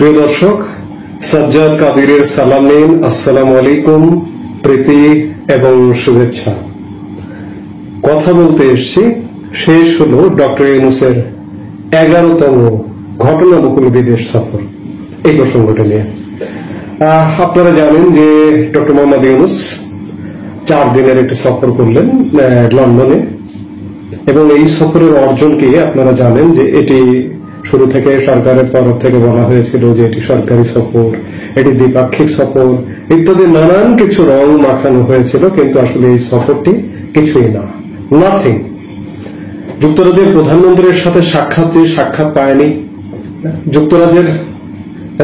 প্রিয় দর্শক, সাজ্জাদ কাদিরের সালাম নিন। আসসালামু আলাইকুম, প্রীতি এবং শুভেচ্ছা। কথা বলতে এসছি, শেষ হলো ডক্টর ইউনূসের 11তম ঘটনাবহুল বিদেশ সফর, এই প্রসঙ্গটা নিয়ে। আপনারা জানেন যে ডক্টর মোহাম্মদ ইউনূস 4 দিনের একটি সফর করলেন লন্ডনে, এবং এই সফরের অর্জন কি আপনারা জানেন যে এটি শুরু থেকে সরকারের তরফ থেকে বলা হয়েছিল যে এটি সরকারি সফর, এটি দ্বিপাক্ষিক সফর ইত্যাদি নানান কিছু রং মাখানো হয়েছিল, কিন্তু আসলে এই সফরটি কিছুই না, নাথিং। যুক্তরাজ্যের প্রধানমন্ত্রীর সাথে সাক্ষাৎ পায়নি, যুক্তরাজ্যের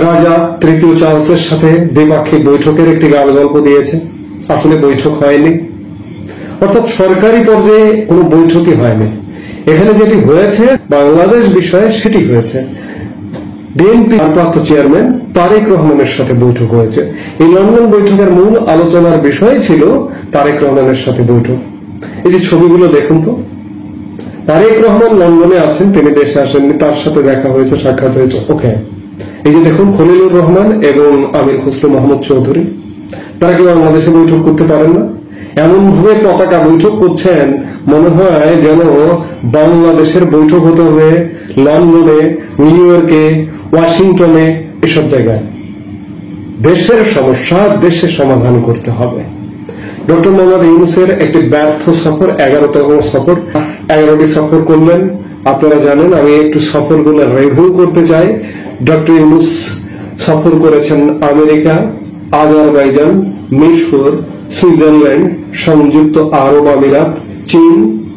রাজা তৃতীয় চার্লসের সাথে দ্বিপাক্ষিক বৈঠকের একটি গল্প দিয়েছে, আসলে বৈঠক হয়নি। অর্থাৎ সরকারি পর্যায়ে কোনো বৈঠকই হয়নি। এখানে যেটি হয়েছে বাংলাদেশ বিষয়ে সেটি হয়েছে। বিএনপি ভারপ্রাপ্ত চেয়ারম্যান তারেক রহমানের সাথে বৈঠক হয়েছে। এই লন্ডন বৈঠকের মূল আলোচনার বিষয় ছিল তারেক রহমানের সাথে বৈঠক। এই যে ছবিগুলো দেখুন তো, তারেক রহমান লন্ডনে আছেন, তিনি দেশে আসেননি, তার সাথে দেখা হয়েছে, সাক্ষাৎ হয়েছে, ওকে। এই যে দেখুন খলিলুর রহমান এবং আমির খসরু মাহমুদ চৌধুরী, তারা কি বাংলাদেশে বৈঠক করতে পারেন না? এমন ভাবে পতাকা বৈঠক করছেন, মনে হয় যেন বাংলাদেশের বৈঠক হতে হবে লন্ডনে, নিউ ইয়র্কে, ওয়াশিংটনে, এসব জায়গায়। দেশের সমস্যা দেশে সমাধান করতে হবে। ডক্টর মোহাম্মদ ইউনূসের একটি ব্যর্থ সফর, 11তম সফর, 11টি সফর করলেন। আপনারা জানেন, আমি একটু সফরগুলো রিভিউ করতে চাই। ডক্টর ইউনূস সফর করেছেন আমেরিকা, আজারবাইজান, মিশর, সুইজারল্যান্ড, সংযুক্ত আরব আমিরাত, চীন,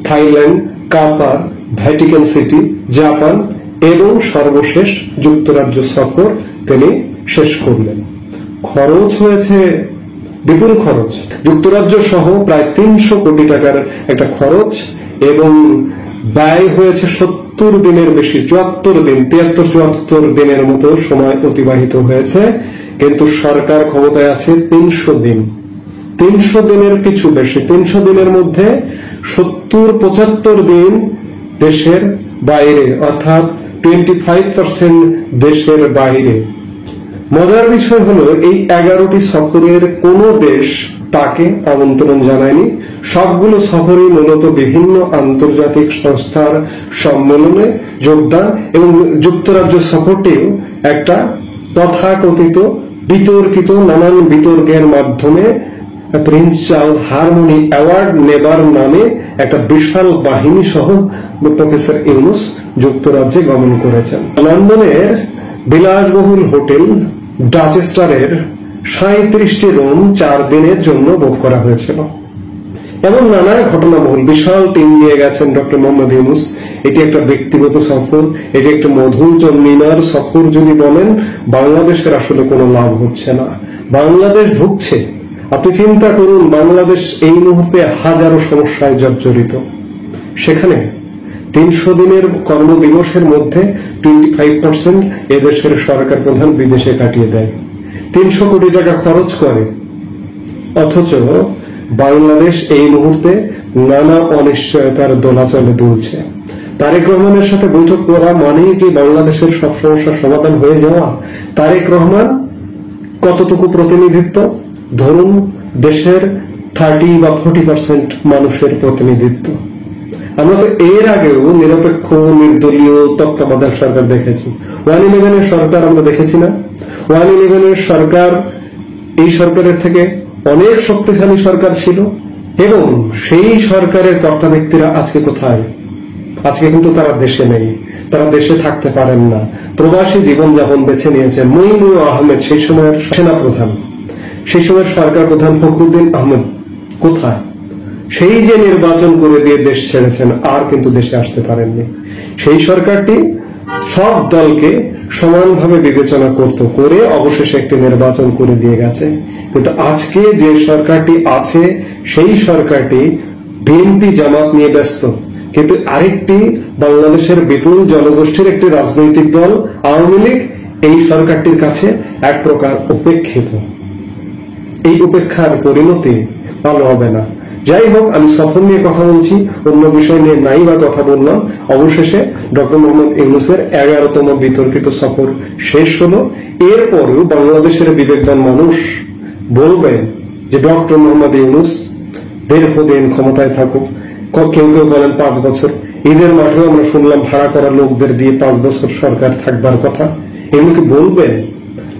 থাইল্যান্ড, কাতার, ভ্যাটিকান সিটি, জাপান এবং সর্বশেষ যুক্তরাজ্য সফর তিনি শেষ করলেন। খরচ হয়েছে বিপুল খরচ, যুক্তরাজ্য সহ প্রায় 300 কোটি টাকার একটা খরচ, এবং ব্যয় হয়েছে 70 দিনের বেশি, 73-74 দিনের মতো সময় অতিবাহিত হয়েছে। কিন্তু সরকার ক্ষমতায় আছে 300 দিন, 300 দিনের কিছু বেশি। 300 দিনের মধ্যে 70-75 দিন দেশের বাইরে, অর্থাৎ 25% দেশের বাইরে। মজার বিষয় হলো, এই 11টি সফরের কোন দেশ তাকে আমন্ত্রণ জানায়নি। সবগুলো সফরই মূলত বিভিন্ন আন্তর্জাতিক সংস্থার সম্মেলনে যোগদান, এবং যুক্তরাজ্য সফরটিও একটা তথাকথিত বিতর্কিত, নানান বিতর্কের মাধ্যমে প্রিন্স চার্লস হারমোনি অ্যাওয়ার্ড নেবার নামে একটা বিশাল বাহিনী সহ প্রফেসর ইউনূস যুক্তরাজ্যে গমন করেছেন। লন্ডনের বিলাসবহুল হোটেল ডাচেস্টারের 37টি রুম 4 দিনের জন্য বুক করা হয়েছিল। এমন নানা ঘটনাবহুল বিশাল টিম নিয়ে গেছেন ডক্টর মোহাম্মদ ইউনূস। এটি একটা ব্যক্তিগত সফর, এটি একটা মধুর জন্মিনার সফর যদি বলেন। বাংলাদেশের আসলে কোনো লাভ হচ্ছে না, বাংলাদেশ ভুগছে। আপনি চিন্তা করুন, বাংলাদেশ এই মুহূর্তে হাজারো সমস্যায় জর্জরিত। সেখানে 300 দিনের কর্মদিবসের মধ্যে 25% এদেশের সরকার প্রধান বিদেশে কাটিয়ে দেয়, 300 কোটি টাকা খরচ করে। অথচ বাংলাদেশ এই মুহূর্তে নানা অনিশ্চয়তার দোলাচলে দুলছে। তারেক রহমানের সাথে বৈঠক করা মানেই কি বাংলাদেশের সব সমস্যার সমাধান হয়ে যাওয়া? তারেক রহমান কতটুকু প্রতিনিধিত্ব? ধরুন দেশের 30 বা 40% মানুষের প্রতিনিধিত্ব। আমরা তো এর আগেও নিরপেক্ষ, নির্দলীয়, তত্ত্বাবধায়ক সরকার দেখেছি। 111-এর সরকার আমরা দেখেছি না? 111-এর সরকার এই সরকারের থেকে অনেক শক্তিশালী সরকার ছিল, এবং সেই সরকারের কর্তা ব্যক্তিরা আজকে কোথায়? আজকে কিন্তু তারা দেশে নেই, তারা দেশে থাকতে পারেন না, প্রবাসী জীবনযাপন বেছে নিয়েছেন। মঈনুল আহমেদ সেই সময়ের সেনা প্রধান, সেই সময়ের সরকার প্রধান ফখরুদ্দিন আহমেদ কোথায়? সেই যে নির্বাচন করে দিয়ে দেশ ছেড়েছেন, আর কিন্তু দেশে আসতে পারেননি। সেই সরকারটি সব দলকে সমানভাবে বিবেচনা করত, করে অবশেষে একটি নির্বাচন করে দিয়ে গেছে। কিন্তু আজকে যে সরকারটি আছে, সেই সরকারটি বিএনপি জামাত নিয়ে ব্যস্ত, কিন্তু আরেকটি বাংলাদেশের বিপুল জনগোষ্ঠীর একটি রাজনৈতিক দল আওয়ামী লীগ এই সরকারটির কাছে এক প্রকার উপেক্ষিত। এই উপেক্ষার পরিণতি ভালো হবে না। যাই হোক, আমি সফর নিয়ে কথা বলছি, অন্য বিষয় নিয়ে নাই বা কথা বললাম। অবশেষে ডক্টর মোহাম্মদ ইউনূসের 11তম বিতর্কিত সফর শেষ হলো। এরপরেও বাংলাদেশের বিবেকবান মানুষ বলবেন যে ডক্টর মোহাম্মদ ইউনূস দীর্ঘদিন ক্ষমতায় থাকুক। কেউ কেউ বলেন 5 বছর। ঈদের মাঠেও আমরা শুনলাম ভাড়া করা লোকদের দিয়ে 5 বছর সরকার থাকবার কথা। এগুলো কি বলবেন?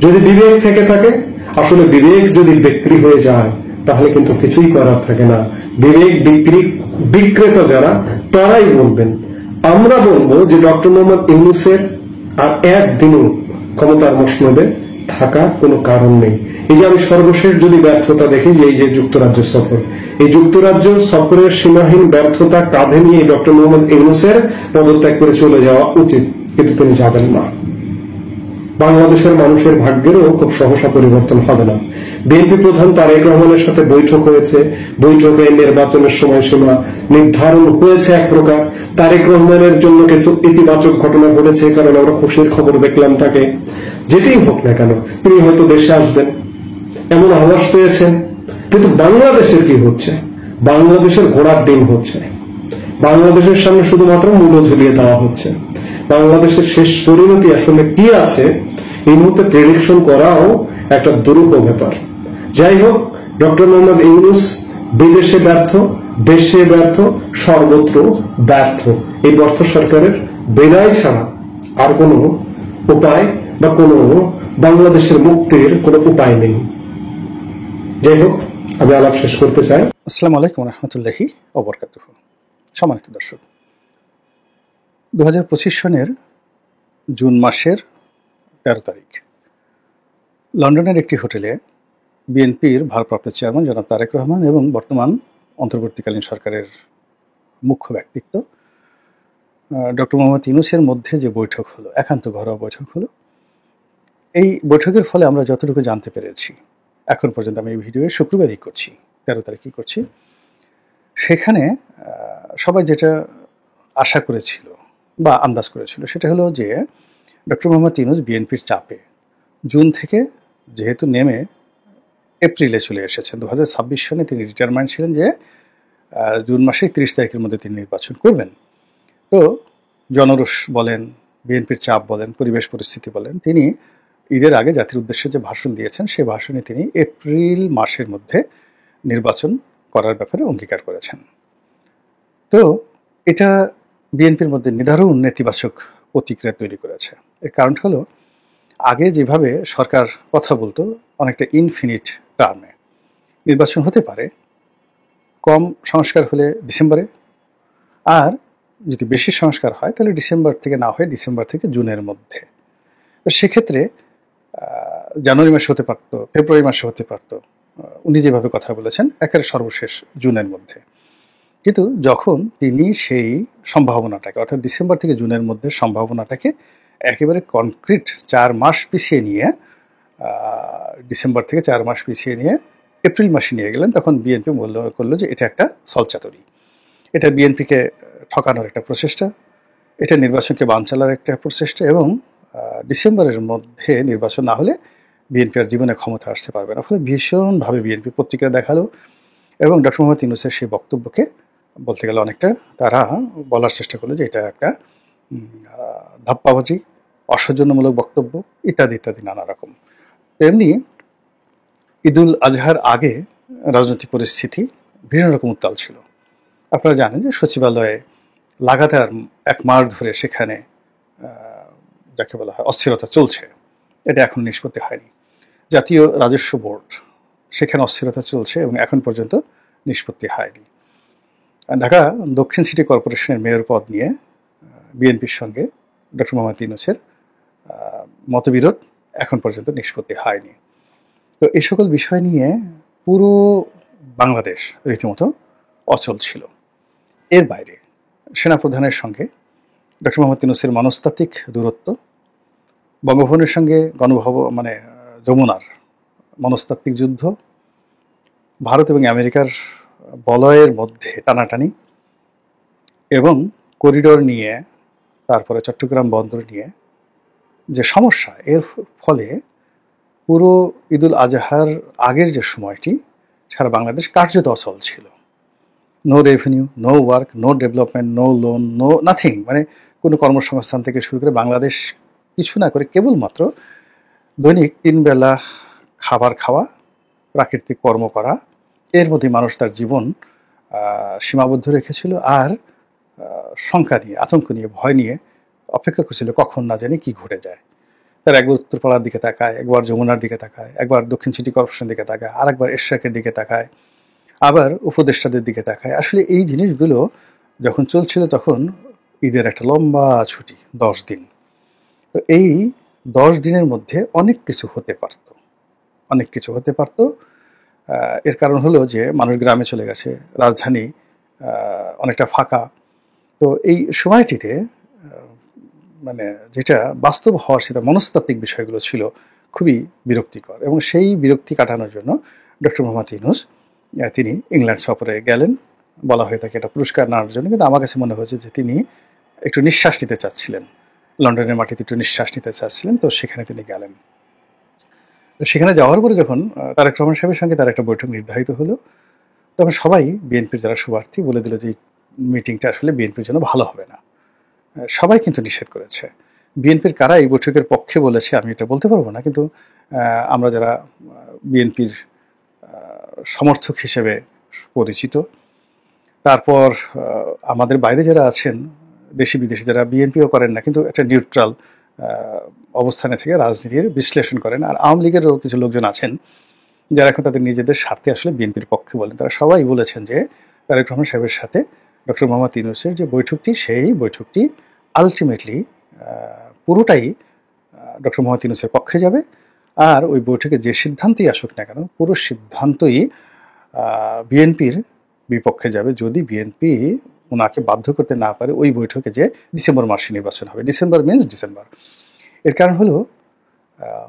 যদি বিবেক থেকে থাকে, আসলে বিবেক যদি বিক্রি হয়ে যায় তাহলে কিন্তু কিছুই করার থাকে না। বিবেক বিক্রেতা যারা, তারাই বলবেন। আমরা বলবো যে ডক্টর মোহাম্মদ ইউনূসের আর একদিনও ক্ষমতার মসনদে থাকা কোনো কারণ নেই। এই যে আমি সর্বশেষ যদি ব্যর্থতা দেখি, যে এই যে যুক্তরাজ্য সফর, এই যুক্তরাজ্য সফরের সীমাহীন ব্যর্থতা কাঁধে নিয়ে ডক্টর মোহাম্মদ ইউনূসের পদত্যাগ করে চলে যাওয়া উচিত, কিন্তু তিনি যাবেন না। বাংলাদেশের মানুষের ভাগ্যেরও খুব সহসা পরিবর্তন হবে না। বিএনপি প্রধান তারেক রহমানের সাথে বৈঠক হয়েছে, বৈঠকে নির্বাচনের সময়সীমা নির্ধারণ হয়েছে এক প্রকার। তারেক রহমানের জন্য কিছু ইতিবাচক ঘটনা ঘটেছে, কারণ আমরা খুশির খবর দেখলাম তাকে। যেটাই হোক না কেন, তিনি হয়তো দেশে আসবেন এমন আভাস পেয়েছেন। কিন্তু বাংলাদেশের কি হচ্ছে? বাংলাদেশের ঘোড়ার ডিম হচ্ছে। বাংলাদেশের সামনে শুধুমাত্র মূল্য ঝুলিয়ে দেওয়া হচ্ছে। বাংলাদেশের শেষ পরিণতি আসলে কি আছে এই মুহূর্তে প্রেডিকশন করাও একটা দুরূহ ব্যাপার। যাই হোক, ডক্টর মোহাম্মদ ইউনূস বিদেশে ব্যর্থ, দেশে ব্যর্থ, সর্বত্র ব্যর্থ। এই ব্যর্থ সরকারের বিদায় ছাড়া আর কোনো উপায় বা কোনো বাংলাদেশের মুক্তির কোনো উপায় নেই। যাই হোক, আমি আলাপ শেষ করতে চাই। আসসালামু আলাইকুম রহমতুল্লাহি ওয়া বারাকাতুহু। সম্মানিত দর্শক, 2025 সনের জুন মাসের 13 তারিখ লন্ডনের একটি হোটেলে বিএনপির ভারপ্রাপ্ত চেয়ারম্যান জনাব তারেক রহমান এবং বর্তমান অন্তর্বর্তীকালীন সরকারের মুখ্য ব্যক্তিত্ব ডক্টর মোহাম্মদ ইউনূসের মধ্যে যে বৈঠক হলো, একান্ত ঘরোয়া বৈঠক হলো, এই বৈঠকের ফলে আমরা যতটুকু জানতে পেরেছি এখন পর্যন্ত, আমি এই ভিডিও শুক্রবারই করছি, 13 তারিখই করছি, সেখানে সবাই যেটা আশা করেছিল বা আন্দাজ করেছিল সেটা হলো যে ডক্টর মোহাম্মদ ইউনূস বিএনপির চাপে জুন থেকে যেহেতু নেমে এপ্রিলে চলে এসেছেন, 2026 সনে তিনি রিটায়ারমেন্ট ছিলেন যে জুন মাসের 30 তারিখের মধ্যে তিনি নির্বাচন করবেন। তো জনরোষ বলেন, বিএনপির চাপ বলেন, পরিবেশ পরিস্থিতি বলেন, তিনি ঈদের আগে জাতির উদ্দেশ্যে যে ভাষণ দিয়েছেন সেই ভাষণে তিনি এপ্রিল মাসের মধ্যে নির্বাচন করার ব্যাপারে অঙ্গীকার করেছেন। তো এটা বিএনপির মধ্যে নিদারুণ নেতিবাচক প্রতিক্রিয়া তৈরি করেছে। এর কারণ হলো, আগে যেভাবে সরকার কথা বলতো অনেকটা ইনফিনিট টার্মে, নির্বাচন হতে পারে কম সংস্কার হলে ডিসেম্বরে, আর যদি বেশি সংস্কার হয় তাহলে ডিসেম্বর থেকে না হয়ে ডিসেম্বর থেকে জুনের মধ্যে। তো সেক্ষেত্রে জানুয়ারি মাসে হতে পারতো, ফেব্রুয়ারি মাসে হতে পারতো, উনি যেভাবে কথা বলেছেন একেবারে সর্বশেষ জুনের মধ্যে। কিন্তু যখন তিনি সেই সম্ভাবনাটাকে, অর্থাৎ ডিসেম্বর থেকে জুনের মধ্যে সম্ভাবনাটাকে একেবারে কনক্রিট 4 মাস পিছিয়ে নিয়ে, ডিসেম্বর থেকে 4 মাস পিছিয়ে নিয়ে এপ্রিল মাসে নিয়ে গেলেন, তখন বিএনপি মূল্য করলো যে এটা একটা ছলচাতুরি, এটা বিএনপিকে ঠকানোর একটা প্রচেষ্টা, এটা নির্বাচনকে বানচালার একটা প্রচেষ্টা, এবং ডিসেম্বরের মধ্যে নির্বাচন না হলে বিএনপি আর জীবনে ক্ষমতা আসতে পারবে না। ফলে ভীষণভাবে বিএনপি প্রতিক্রিয়া দেখালো এবং ডক্টর মোহাম্মদ ইউনূসের সেই বক্তব্যকে বলতে গেলে অনেকটা তারা বলার চেষ্টা করলো যে এটা একটা ধাপ্পাবাজি, অসৌজন্যমূলক বক্তব্য, ইত্যাদি ইত্যাদি নানা রকম। তেমনি ঈদুল আজহার আগে রাজনৈতিক পরিস্থিতি ভীষণ রকম উত্তাল ছিল। আপনারা জানেন যে সচিবালয়ে লাগাতার 1 মাস ধরে সেখানে যাকে বলা হয় অস্থিরতা চলছে, এটা এখন নিষ্পত্তি হয়নি। জাতীয় রাজস্ব বোর্ড, সেখানে অস্থিরতা চলছে এবং এখন পর্যন্ত নিষ্পত্তি হয়নি। ঢাকা দক্ষিণ সিটি কর্পোরেশনের মেয়র পদ নিয়ে বিএনপির সঙ্গে ডক্টর মোহাম্মদ ইউনূসের মতবিরোধ এখন পর্যন্ত নিষ্পত্তি হয়নি। তো এই সকল বিষয় নিয়ে পুরো বাংলাদেশ রীতিমতো অচল ছিল। এর বাইরে সেনাপ্রধানের সঙ্গে ডক্টর মোহাম্মদ ইউনূসের মনস্তাত্ত্বিক দূরত্ব, বঙ্গভবনের সঙ্গে যমুনার মনস্তাত্ত্বিক যুদ্ধ, ভারত এবং আমেরিকার বলয়ের মধ্যে টানাটানি, এবং করিডোর নিয়ে, তারপরে চট্টগ্রাম বন্দর নিয়ে যে সমস্যা, এর ফলে পুরো ঈদুল আজহার আগের যে সময়টি সারা বাংলাদেশ কার্যত অচল ছিল। No revenue, no work, no development, no loan, no nothing, মানে কোনো কর্মসংস্থান থেকে শুরু করে বাংলাদেশ কিছু না করে কেবলমাত্র দৈনিক 3 বেলা খাবার খাওয়া, প্রাকৃতিক কর্ম করা, এর মধ্যে মানুষ তার জীবন সীমাবদ্ধ রেখেছিল। আর শঙ্কা নিয়ে, আতঙ্ক নিয়ে, ভয় নিয়ে অপেক্ষা করছিল কখন না জানি কি ঘটে যায়। তারা একবার উত্তরপাড়ার দিকে তাকায়, একবার যমুনার দিকে তাকায়, একবার দক্ষিণ সিটি কর্পোরেশনের দিকে তাকায়, আর একবার এরশাকের দিকে তাকায়, আবার উপদেষ্টাদের দিকে তাকায়। আসলে এই জিনিসগুলো যখন চলছিল তখন ঈদের একটা লম্বা ছুটি, 10 দিন। তো এই 10 দিনের মধ্যে অনেক কিছু হতে পারত, অনেক কিছু হতে পারত। এর কারণ হলো যে মানুষ গ্রামে চলে গেছে, রাজধানী অনেকটা ফাঁকা। তো এই সময়টিতে মানে যেটা বাস্তব হওয়ার, সেটা মনস্তাত্ত্বিক বিষয়গুলো ছিল খুবই বিরক্তিকর। এবং সেই বিরক্তি কাটানোর জন্য ডক্টর মোহাম্মদ ইউনূস তিনি ইংল্যান্ড সফরে গেলেন। বলা হয়ে থাকে এটা পুরস্কার নেওয়ার জন্য, কিন্তু আমার কাছে মনে হয়েছে যে তিনি একটু নিঃশ্বাস নিতে চাচ্ছিলেন, লন্ডনের মাটিতে একটু নিঃশ্বাস নিতে চাচ্ছিলেন। তো সেখানে তিনি গেলেন। তো সেখানে যাওয়ার পরে যখন তারেক রহমান সাহেবের সঙ্গে তার একটা বৈঠক নির্ধারিত হলো, তখন সবাই বিএনপির যারা শুভার্থী বলে দিল যে মিটিংটা আসলে বিএনপির জন্য ভালো হবে না। সবাই কিন্তু নিষেধ করেছে। বিএনপির কারা এই বৈঠকের পক্ষে বলেছে আমি এটা বলতে পারবো না, কিন্তু আমরা যারা বিএনপির সমর্থক হিসেবে পরিচিত, তারপর আমাদের বাইরে যারা আছেন, দেশি বিদেশি যারা বিএনপিও করেন না কিন্তু একটা নিউট্রাল অবস্থানে থেকে রাজনীতির বিশ্লেষণ করেন, আর আওয়ামী লীগেরও কিছু লোকজন আছেন যারা এখন তাদের নিজেদের স্বার্থে আসলে বিএনপির পক্ষে বলেন, তারা সবাই বলেছেন যে তারেক রহমান সাহেবের সাথে ডক্টর মোহাম্মদ ইউনূসের যে বৈঠকটি, সেই বৈঠকটি আলটিমেটলি পুরোটাই ডক্টর মোহাম্মদ ইউনূসের পক্ষে যাবে। আর ওই বৈঠকে যে সিদ্ধান্তই আসুক না কেন, পুরো সিদ্ধান্তই বিএনপির বিপক্ষে যাবে, যদি বিএনপি ওনাকে বাধ্য করতে না পারে ওই বৈঠকে যে ডিসেম্বর মাসে নির্বাচন হবে। December means December. এর কারণ হলো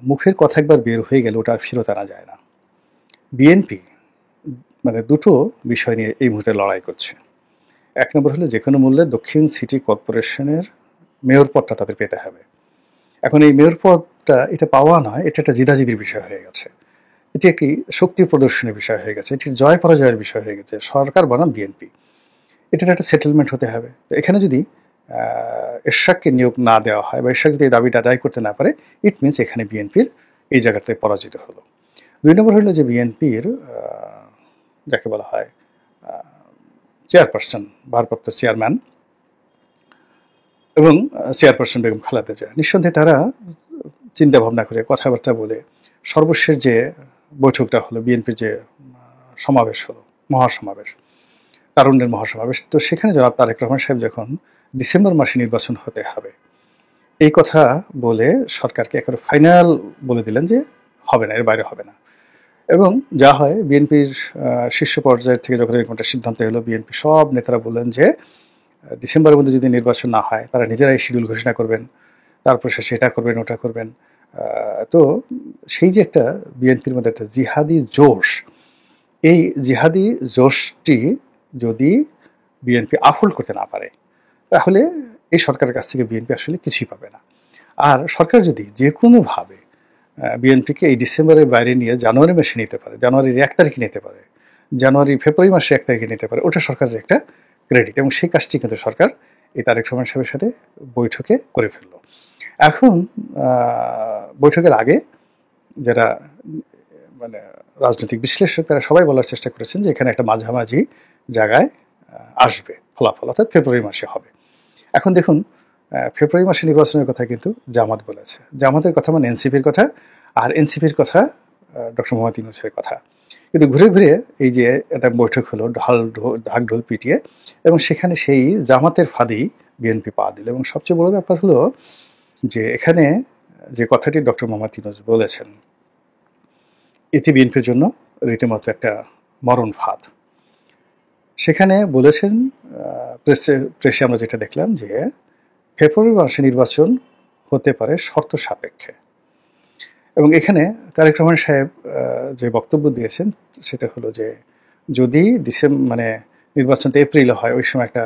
মুখের কথা একবার বের হয়ে গেলে ওটা আর ফেরত আনা যায় না। বিএনপি মানে দুটো বিষয় নিয়ে এই মুহূর্তে লড়াই করছে। এক নম্বর হলো যে কোনো মূল্যে দক্ষিণ সিটি কর্পোরেশনের মেয়র পদটা তাদের পেতে হবে। এখন এই মেয়র পদটা এটা পাওয়া নয়, এটা একটা জিদাজিদির বিষয় হয়ে গেছে, এটি একটি শক্তি প্রদর্শনের বিষয় হয়ে গেছে, এটি জয় পরাজয়ের বিষয় হয়ে গেছে। সরকার বনাম বিএনপি, এটার একটা সেটেলমেন্ট হতে হবে। তো এখানে যদি এরশাককে নিয়োগ না দেওয়া হয় বা এরশাক যদি এই দাবিটা আদায় করতে না পারে, ইট মিনস এখানে বিএনপির এই জায়গাতে পরাজিত হলো। 2 নম্বর হলো যে বিএনপির যাকে বলা হয় চেয়ারপারসন, ভারপ্রাপ্ত চেয়ারম্যান এবং চেয়ারপারসন বেগম খালেদা জিয়া, নিঃসন্দেহে তারা চিন্তা ভাবনা করে কথাবার্তা বলে সর্বশেষ যে বৈঠকটা হলো, বিএনপির যে সমাবেশ হলো, মহাসমাবেশ, তারুণ্যের মহাসমাবেশ, তো সেখানে জনাব তারেক রহমান সাহেব যখন ডিসেম্বর মাসে নির্বাচন হতে হবে এই কথা বলে সরকারকে একেবারে ফাইনাল বলে দিলেন যে হবে না, এর বাইরে হবে না। এবং যা হয়, বিএনপির শীর্ষ পর্যায়ের থেকে যখন এরকম একটা সিদ্ধান্ত এলো, বিএনপি সব নেতারা বললেন যে ডিসেম্বরের মধ্যে যদি নির্বাচন না হয় তারা নিজেরাই শিডিউল ঘোষণা করবেন, তারপর সে এটা করবেন ওটা করবেন। তো সেই যে একটা বিএনপির মধ্যে একটা জিহাদি জোশ, এই জিহাদি জোশটি যদি বিএনপি আফোল্ড করতে না পারে তাহলে এই সরকারের কাছ থেকে বিএনপি আসলে কিছুই পাবে না। আর সরকার যদি যে কোনোভাবে বিএনপিকে এই ডিসেম্বরের বাইরে নিয়ে জানুয়ারি মাসে নিতে পারে, জানুয়ারির 1 তারিখে নিতে পারে, ফেব্রুয়ারি মাসে 1 তারিখে নিতে পারে, ওটা সরকারের একটা ক্রেডিট। এবং সেই কাজটি কিন্তু সরকার এই তারেক রহমান সাহেবের সাথে বৈঠকে করে ফেললো। এখন বৈঠকের আগে যারা মানে রাজনৈতিক বিশ্লেষক, তারা সবাই বলার চেষ্টা করেছেন যে এখানে একটা মাঝামাঝি জায়গায় আসবে ফলাফল, অর্থাৎ ফেব্রুয়ারি মাসে হবে। এখন দেখুন, ফেব্রুয়ারি মাসে নির্বাচনের কথা কিন্তু জামাত বলেছে, জামাতের কথা মানে এনসিপির কথা, আর এনসিপির কথা ডক্টর মোহাম্মদ ইউনূসের কথা। কিন্তু ঘুরে ঘুরে এই যে একটা বৈঠক হলো ঢাক ঢোল পিটিয়ে, এবং সেখানে সেই জামাতের ফাঁদেই বিএনপি পা দিল। এবং সবচেয়ে বড় ব্যাপার হলো যে এখানে যে কথাটি ডক্টর মোহাম্মদ ইউনূস বলেছেন, এটি বিএনপির জন্য রীতিমতো একটা মরণ ফাঁদ। সেখানে বলেছেন, প্রেসে আমরা যেটা দেখলাম যে ফেব্রুয়ারি মাসে নির্বাচন হতে পারে শর্ত সাপেক্ষে। এবং এখানে তারেক রহমান সাহেব যে বক্তব্য দিয়েছেন সেটা হলো যে যদি নির্বাচনটা এপ্রিলে হয়, ওই সময় একটা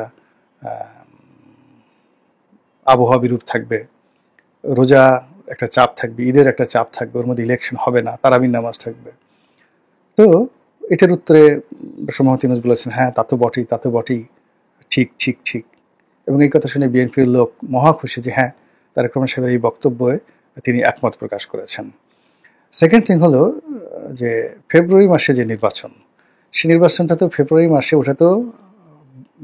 আবহাওয়া বিরূপ থাকবে, রোজা একটা চাপ থাকবে, ঈদের একটা চাপ থাকবে, ওর মধ্যে ইলেকশন হবে না, তারাবির নামাজ থাকবে। তো এটার উত্তরে ডক্টর মোহাম্মদ ইউনূস বলেছেন, হ্যাঁ তা তো বটেই, তা তো বটেই, ঠিক ঠিক ঠিক। এবং এই কথা শুনে বিএনপির লোক মহা খুশি যে হ্যাঁ, তারেক রহমান সাহেবের এই বক্তব্যে তিনি একমত প্রকাশ করেছেন। সেকেন্ড থিং হলো যে ফেব্রুয়ারি মাসে যে নির্বাচন, সেই নির্বাচনটা তো ফেব্রুয়ারি মাসে, ওটা তো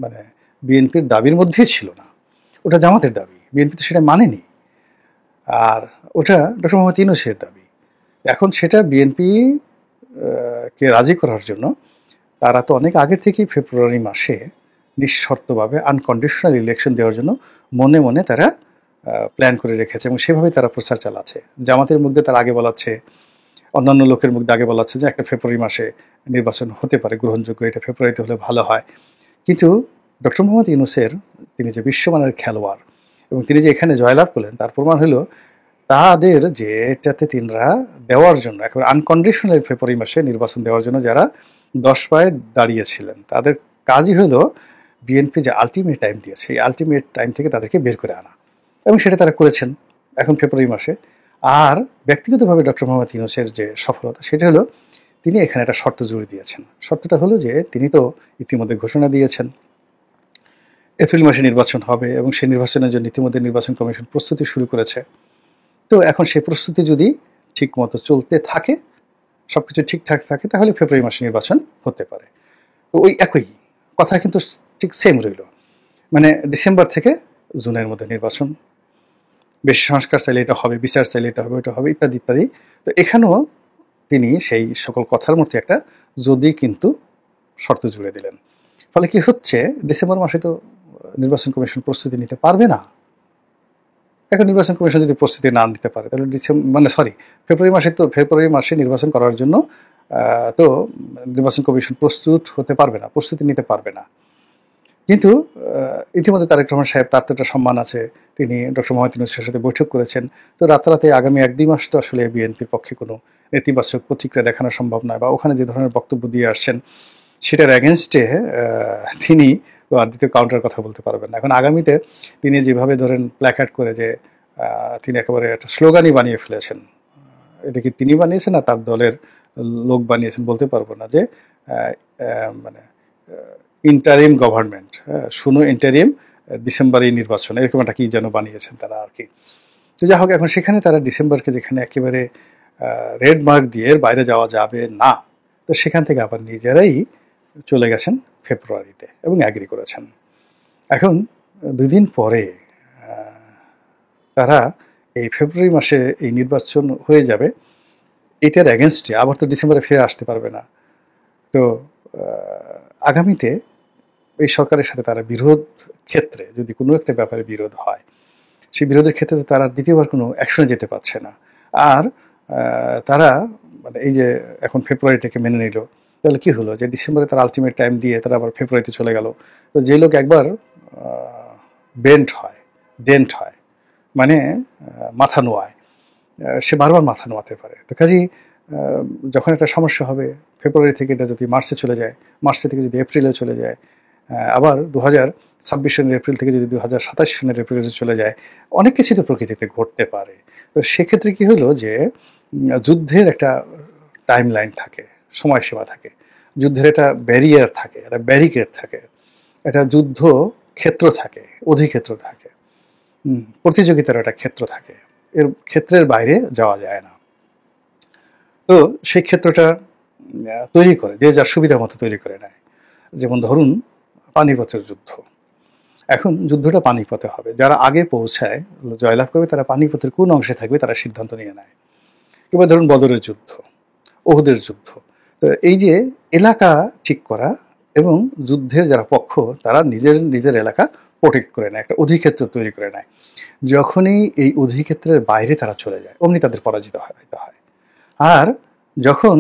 মানে বিএনপির দাবির মধ্যেই ছিল না, ওটা জামাতের দাবি, বিএনপি তো সেটা মানেনি। আর ওটা ডক্টর মোহাম্মদ ইউনূসের দাবি। এখন সেটা বিএনপি কে রাজি করার জন্য তারা তো অনেক আগের থেকেই ফেব্রুয়ারি মাসে নিঃশর্তভাবে আনকন্ডিশনাল ইলেকশন দেওয়ার জন্য মনে মনে তারা প্ল্যান করে রেখেছে এবং সেভাবে তারা প্রচার চালাচ্ছে। জামাতের মধ্যে তার আগে বলাচ্ছে, অন্যান্য লোকের মধ্যে আগে বলাচ্ছে যে একটা ফেব্রুয়ারি মাসে নির্বাচন হতে পারে গ্রহণযোগ্য, এটা ফেব্রুয়ারিতে হলে ভালো হয়। কিন্তু ডক্টর মোহাম্মদ ইউনূসের, তিনি যে বিশ্বমানের খেলোয়াড় এবং তিনি যে এখানে জয়লাভ করলেন, তার প্রমাণ হলো তাদের যে এটাতে তিনরা দেওয়ার জন্য একেবারে আনকন্ডিশনাল ফেব্রুয়ারি মাসে নির্বাচন দেওয়ার জন্য যারা 10 পায়ে দাঁড়িয়েছিলেন, তাদের কাজই হলো বিএনপি যে আলটিমেট টাইম দিয়েছে, এই আলটিমেট টাইম থেকে তাদেরকে বের করে আনা, এবং সেটা তারা করেছেন এখন ফেব্রুয়ারি মাসে। আর ব্যক্তিগতভাবে ডক্টর মোহাম্মদ ইউনূসের যে সফলতা, সেটা হলো তিনি এখানে একটা শর্ত জুড়ে দিয়েছেন। শর্তটা হলো যে তিনি তো ইতিমধ্যে ঘোষণা দিয়েছেন এপ্রিল মাসে নির্বাচন হবে এবং সেই নির্বাচনের জন্য ইতিমধ্যে নির্বাচন কমিশন প্রস্তুতি শুরু করেছে। তো এখন সেই প্রস্তুতি যদি ঠিক মতো চলতে থাকে, সবকিছু ঠিকঠাক থাকে, তাহলে ফেব্রুয়ারি মাসে নির্বাচন হতে পারে। তো ওই একই কথা কিন্তু ঠিক সেম রইল, মানে ডিসেম্বর থেকে জুনের মধ্যে নির্বাচন, বেশি সংস্কার চাইলে এটা হবে, বিচার চাইলে এটা হবে, ওটা হবে, ইত্যাদি ইত্যাদি। তো এখানেও তিনি সেই সকল কথার মধ্যে একটা যদি কিন্তু শর্ত জুড়ে দিলেন। ফলে কি হচ্ছে, ডিসেম্বর মাসে তো নির্বাচন কমিশন প্রস্তুতি নিতে পারবে না। এখন নির্বাচন কমিশন যদি প্রস্তুতি না নিতে পারে, তাহলে ফেব্রুয়ারি মাসে নির্বাচন করার জন্য তো নির্বাচন কমিশন প্রস্তুত হতে পারবে না, প্রস্তুতি নিতে পারবে না। কিন্তু ইতিমধ্যে তারেক রহমান সাহেব, তার তো একটা সম্মান আছে, তিনি ডক্টর মোহাম্মদ ইউনূসের সাথে বৈঠক করেছেন। তো রাতারাতি আগামী 1-2 মাস তো আসলে বিএনপির পক্ষে কোনো নেতিবাচক প্রতিক্রিয়া দেখানো সম্ভব নয়, বা ওখানে যে ধরনের বক্তব্য দিয়ে আসছেন সেটার অ্যাগেনস্টে তিনি তো আর দ্বিতীয় কাউন্টার কথা বলতে পারবেন না। এখন আগামীতে তিনি যেভাবে ধরেন প্ল্যাকার্ড করে যে তিনি একেবারে একটা স্লোগানই বানিয়ে ফেলেছেন, এটা কি তিনি বানিয়েছেন না তার দলের লোক বানিয়েছেন বলতে পারবো না, যে মানে ইন্টারিম গভর্নমেন্ট, শুনো ইন্টারিম ডিসেম্বরেই নির্বাচন, এরকম একটা কি যেন বানিয়েছেন তারা আর কি। তো যা হোক, এখন সেখানে তারা ডিসেম্বরকে যেখানে একেবারে রেড মার্ক দিয়ে এর বাইরে যাওয়া যাবে না, তো সেখান থেকে আবার নিজেরাই চলে গেছেন ফেব্রুয়ারিতে এবং অ্যাগ্রি করেছেন। এখন 2 দিন পরে তারা এই ফেব্রুয়ারি মাসে এই নির্বাচন হয়ে যাবে, এটার অ্যাগেনস্টে আবার তো ডিসেম্বরে ফিরে আসতে পারবে না। তো আগামীতে এই সরকারের সাথে তারা বিরোধ ক্ষেত্রে, যদি কোনো একটা ব্যাপারে বিরোধ হয়, সেই বিরোধের ক্ষেত্রে তো তারা দ্বিতীয়বার কোনো অ্যাকশনে যেতে পারছে না। আর তারা মানে এই যে এখন ফেব্রুয়ারিটাকে মেনে নিল, তাহলে কি হলো যে ডিসেম্বরে তারা আলটিমেট টাইম দিয়ে তারা আবার ফেব্রুয়ারিতে চলে গেল। তো যে লোক একবার ডেন্ট হয় মানে মাথা নোয়ায়, সে বারবার মাথা নোয়াতে পারে। তো কাজেই যখন একটা সমস্যা হবে, ফেব্রুয়ারি থেকে এটা যদি মার্চে চলে যায়, মার্চে থেকে যদি এপ্রিলে চলে যায়, আবার 2026 সনের এপ্রিল থেকে যদি 2027 সনের এপ্রিলে চলে যায়, অনেক কিছু তো প্রকৃতিতে ঘটতে পারে। তো সেক্ষেত্রে কি হলো যে যুদ্ধের একটা টাইম লাইন থাকে, সময়সীমা থাকে, যুদ্ধের একটা ব্যারিয়ার থাকে, একটা ব্যারিকেড থাকে, একটা যুদ্ধ ক্ষেত্র থাকে, অধিক্ষেত্র থাকে, প্রতিযোগিতার একটা ক্ষেত্র থাকে, এর ক্ষেত্রের বাইরে যাওয়া যায় না। তো সেই ক্ষেত্রটা তৈরি করে যে যার সুবিধা মতো তৈরি করে নেয়। যেমন ধরুন পানিপথের যুদ্ধ, এখন যুদ্ধটা পানিপথে হবে, যারা আগে পৌঁছায় জয়লাভ করবে তারা পানিপথের কোন অংশে থাকবে তারা সিদ্ধান্ত নিয়ে নেয়। কিংবা ধরুন বদরের যুদ্ধ, ওহুদের যুদ্ধ। তো এই যে এলাকা ঠিক করা এবং যুদ্ধের যারা পক্ষ তারা নিজের এলাকা প্রোটেক্ট করে নেয়, একটা অধিক্ষেত্র তৈরি করে নেয়। যখনই এই অধিক্ষেত্রের বাইরে তারা চলে যায়, অমনি তাদের পরাজিত হয়। আর যখন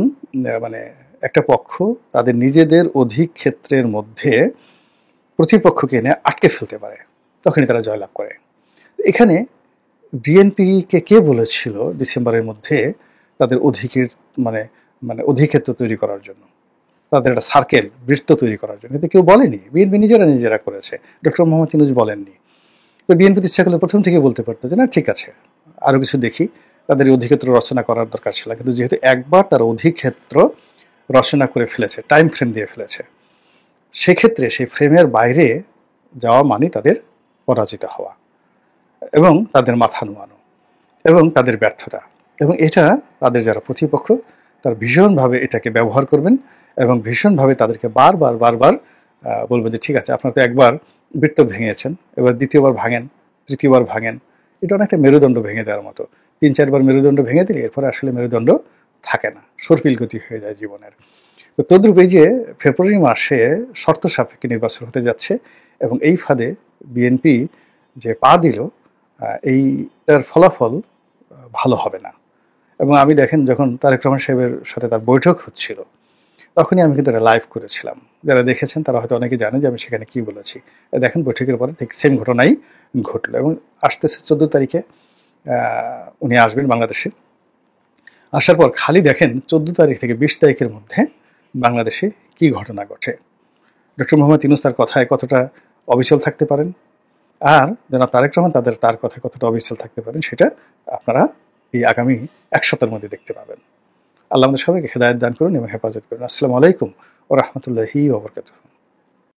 মানে একটা পক্ষ তাদের নিজেদের অধিক্ষেত্রের মধ্যে প্রতিপক্ষকে এনে আটকে ফেলতে পারে, তখনই তারা জয়লাভ করে। এখানে বিএনপিকে কে বলেছিল ডিসেম্বরের মধ্যে তাদের অধিক্ষেত্র তৈরি করার জন্য, তাদের একটা সার্কেল বৃত্ত তৈরি করার জন্য? কিন্তু কেউ বলেনি, বিএনপি নিজেরা করেছে, ডক্টর মোহাম্মদ ইউনূস বলেননি। তো বিএনপি ইচ্ছা করলে প্রথম থেকে বলতে পারতো যে না ঠিক আছে, আরো কিছু দেখি, তাদের অধিক্ষেত্র রচনা করার দরকার ছিল। কিন্তু যেহেতু একবার তার অধিক্ষেত্র রচনা করে ফেলেছে, টাইম ফ্রেম দিয়ে ফেলেছে, সেক্ষেত্রে সেই ফ্রেমের বাইরে যাওয়া মানে তাদের পরাজিত হওয়া এবং তাদের মাথা নোয়ানো এবং তাদের ব্যর্থতা। এবং এটা তাদের যারা প্রতিপক্ষ তারা ভীষণভাবে এটাকে ব্যবহার করবেন এবং ভীষণভাবে তাদেরকে বারবার বারবার বলবেন যে ঠিক আছে, আপনারা তো একবার বৃত্ত ভেঙেছেন, এবার দ্বিতীয়বার ভাঙেন, তৃতীয়বার ভাঙেন। এটা অনেকটা মেরুদণ্ড ভেঙে দেওয়ার মতো। 3-4 বার মেরুদণ্ড ভেঙে দিলে এরপরে আসলে মেরুদণ্ড থাকে না, সর্পিল গতি হয়ে যায় জীবনের। তো তদ্রূপ এই যে ফেব্রুয়ারি মাসে শর্ত সাপেক্ষে নির্বাচন হতে যাচ্ছে এবং এই ফাঁদে বিএনপি যে পা দিল, এইটার ফলাফল ভালো হবে না। এবং আমি দেখেন যখন তারেক রহমান সাহেবের সাথে তার বৈঠক হচ্ছিল তখনই আমি কিন্তু এটা লাইভ করেছিলাম। যারা দেখেছেন তারা হয়তো অনেকে জানে যে আমি সেখানে কি বলেছি। দেখেন বৈঠকের পরে ঠিক সেম ঘটনাই ঘটলো। এবং আসতেছে 14 তারিখে উনি আসবেন বাংলাদেশে। আসার পর খালি দেখেন 14 তারিখ থেকে 20 তারিখের মধ্যে বাংলাদেশে কি ঘটনা ঘটে। ডক্টর মোহাম্মদ ইউনূস তার কথায় কতটা অবিচল থাকতে পারেন, আর জনাব তারেক রহমান তার কথায় কতটা অবিচল থাকতে পারেন, সেটা আপনারা এই আগামী 1 সপ্তাহের মধ্যে দেখতে পাবেন। আল্লাহ আমাদের সবাইকে হেদায়েত দান করুন এবং হেফাজত করুন। আসসালামু আলাইকুম ওয়া রাহমাতুল্লাহি ওয়া বারাকাতুহু।